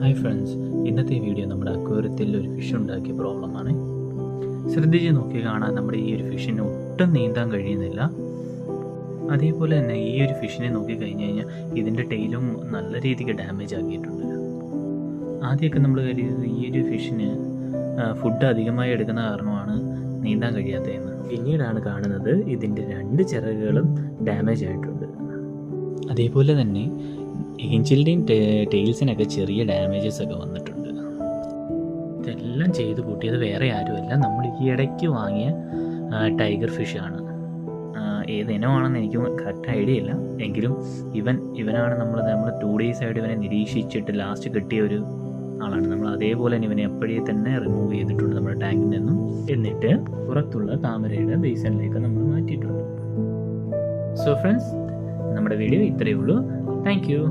Hi friends, ഇന്നത്തെ video നമ്മുടെ അക്വേറിയത്തിൽ ഒരു ഫിഷ് ഉണ്ടാക്കിയ പ്രോബ്ലമാണ്. ശ്രദ്ധിച്ച് നോക്കി കാണാൻ നമ്മുടെ ഈ ഒരു ഫിഷിന് ഒട്ടും നീന്താൻ കഴിയുന്നില്ല. അതേപോലെ തന്നെ ഈ ഒരു ഫിഷിനെ നോക്കിക്കഴിഞ്ഞ് കഴിഞ്ഞാൽ ഇതിൻ്റെ ടെയിലും നല്ല രീതിക്ക് ഡാമേജ് ആക്കിയിട്ടുണ്ട്. ആദ്യമൊക്കെ നമ്മൾ കരുതിയത് ഈ ഒരു ഫിഷിന് ഫുഡ് അധികമായി എടുക്കുന്ന കാരണമാണ് നീന്താൻ കഴിയാത്തതെന്ന്. പിന്നീടാണ് കാണുന്നത് ഇതിൻ്റെ 2 ചിറകുകളും ഡാമേജ് ആയിട്ടുണ്ട്. അതേപോലെ തന്നെ ഏഞ്ചലിൻ്റെയും ടെയിൽസിനൊക്കെ ചെറിയ ഡാമേജസ് ഒക്കെ വന്നിട്ടുണ്ട്. ഇതെല്ലാം ചെയ്ത് കൂട്ടിയത് വേറെ ആരുമല്ല, നമ്മൾ ഈ ഇടയ്ക്ക് വാങ്ങിയ ടൈഗർ ഫിഷാണ്. ഏത് ഇനമാണെന്ന് എനിക്ക് കറക്റ്റ് ഐഡിയ ഇല്ല, എങ്കിലും ഇവനാണ് നമ്മൾ 2 days ആയിട്ട് ഇവനെ നിരീക്ഷിച്ചിട്ട് ലാസ്റ്റ് കിട്ടിയ ഒരു ആളാണ്. നമ്മൾ അതേപോലെ തന്നെ ഇവനെ എപ്പോഴേ തന്നെ റിമൂവ് ചെയ്തിട്ടുണ്ട് നമ്മുടെ ടാങ്കിൽ നിന്നും. എന്നിട്ട് പുറത്തുള്ള താമരയുടെ ബേസിനിലേക്ക് നമ്മൾ മാറ്റിയിട്ടുണ്ട്. സോ ഫ്രണ്ട്സ്, നമ്മുടെ വീഡിയോ ഇത്രയേ ഉള്ളൂ. Thank you.